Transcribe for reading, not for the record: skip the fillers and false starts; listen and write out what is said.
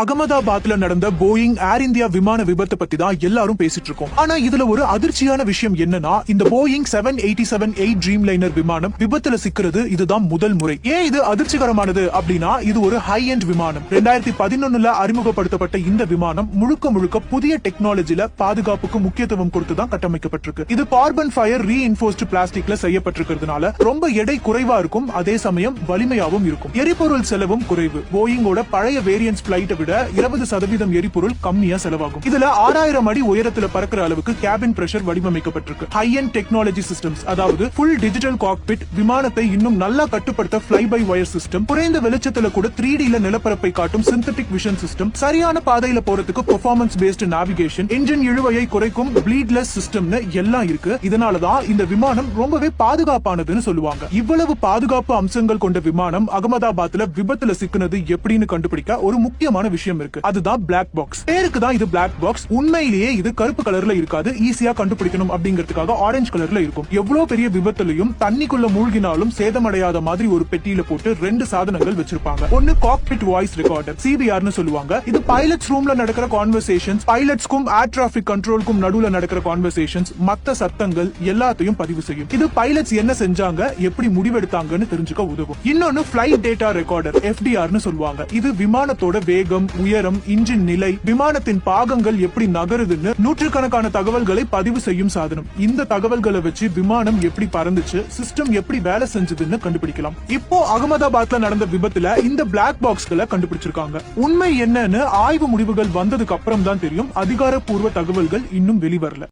அகமதாபாத்ல நடந்த போயிங் ஏர் இந்தியா விமான விபத்து பத்தி தான் எல்லாரும் பேசிட்டு இருக்கோம். ஆனா இதுல ஒரு அதிர்ச்சியான விஷயம் என்னன்னா, இந்த போயிங் 787-8 ட்ரீம் லைனர் விமானம் விபத்துல சிக்கிறது இதுதான் முதல் முறை. ஏன் இது அதிர்ச்சிகரமானது அப்படின்னா, இது ஒரு ஹை எண்ட் விமானம். 2011 அறிமுகப்படுத்தப்பட்ட இந்த விமானம் முழுக்க முழுக்க புதிய டெக்னாலஜில பாதுகாப்புக்கு முக்கியத்துவம் கொடுத்து தான் கட்டமைக்கப்பட்டிருக்கு. இது கார்பன் ஃபயர் ரீஇன்ஃபோர்ஸ்டு பிளாஸ்டிக்ல செய்யப்பட்டிருக்கிறதுனால ரொம்ப எடை குறைவா இருக்கும், அதே சமயம் வலிமையாவும் இருக்கும். எரிபொருள் செலவும் குறைவு. போயிங்கோட பழைய வேரியன்ஸ் பிளைட்டை விட 20% எரிபொருள் கம்மியா செலவாகும். இதுல 6000 அடி உயரத்துல பறக்கிற அளவுக்கு கேபின் பிரஷர் வடிவமைக்கப்பட்டிருக்கு. ஹை எண்ட் டெக்னாலஜி சிஸ்டம்ஸ், அதாவது ஃபுல் டிஜிட்டல் காக்பிட், விமானத்தை இன்னும் நல்லா கட்டுப்படுத்த ஃப்ளை பை வயர் சிஸ்டம், குறைந்த வெளிச்சத்துல கூட 3D நிலப்பரப்பை காட்டும் சிந்தட்டிக் விஷன் சிஸ்டம், சரியான பாதையில போறதுக்கு பெர்ஃபார்மன்ஸ் பேஸ்டு நேவிகேஷன், என்ஜின் இழுவையை குறைக்கும் ப்ளீட்லெஸ் சிஸ்டம்னு எல்லாம் இருக்கு. இதனாலதான் இந்த விமானம் ரொம்பவே பாதுகாப்பானதுன்னு சொல்லுவாங்க. இவ்வளவு பாதுகாப்பு அம்சங்கள் கொண்ட விமானம் அகமதாபாத்ல விபத்துல சிக்கினது எப்படின்னு கண்டுபிடிக்க ஒரு முக்கியமான விஷயம் இருக்கு. அதுதான் பிளாக் பாக்ஸ். பேருக்கு தான் இது பிளாக் பாக்ஸ். உண்மையிலேயே இது கருப்பு கலர்ல இருக்காது. ஈஸியா கண்டுபிடிக்கணும் அப்படிங்கிறதுக்காக ஆரஞ்சு கலர்ல இருக்கும். எவ்வளவு பெரிய விபத்துலயும் தண்ணிக்குள்ள மூழ்கினாலும் சேதமடையாத மாதிரி ஒரு பெட்டியில போட்டு 2 சாதனங்கள் வச்சிருப்பாங்க. ஒன்னு காக்பிட் வாய்ஸ் ரெக்கார்டர், சிபிஆர்னு சொல்லுவாங்க. இது பைலட்ஸ் ரூம்ல நடக்கிற கான்வர்சேஷன்ஸ், பைலட்ஸ்க்கும் ஏர் டிராபிக் கண்ட்ரோலுக்கும் நடுவுல நடக்கிற கான்வர்சேஷன்ஸ், மத்த சத்தங்கள் எல்லாத்தையும் பதிவு செய்யும். இது பைலட்ஸ் என்ன செஞ்சாங்க, எப்படி முடிவெடுத்தாங்கன்னு தெரிஞ்சுக்க உதவும். இன்னொன்னு பிளைட் டேட்டா ரெக்கார்டர், எஃப்டிஆர்னு சொல்லுவாங்க. இது விமானத்தோட வேகம், உயரம், இன்ஜின் நிலை, விமானத்தின் பாகங்கள் எப்படி நகருதுன்னு நூற்றுக்கணக்கான தகவல்களை பதிவு செய்யும் சாதனம். இந்த தகவல்களை வச்சு விமானம் எப்படி பறந்துச்சு, சிஸ்டம் எப்படி வேலை செஞ்சதுன்னு கண்டுபிடிக்கலாம். இப்போ அகமதாபாத்ல நடந்த விபத்துல இந்த பிளாக் பாக்ஸ்களை கண்டுபிடிச்சிருக்காங்க. உண்மை என்னன்னு ஆய்வு முடிவுகள் வந்ததுக்கு அப்புறம் தான் தெரியும். அதிகாரப்பூர்வ தகவல்கள் இன்னும் வெளிவரல.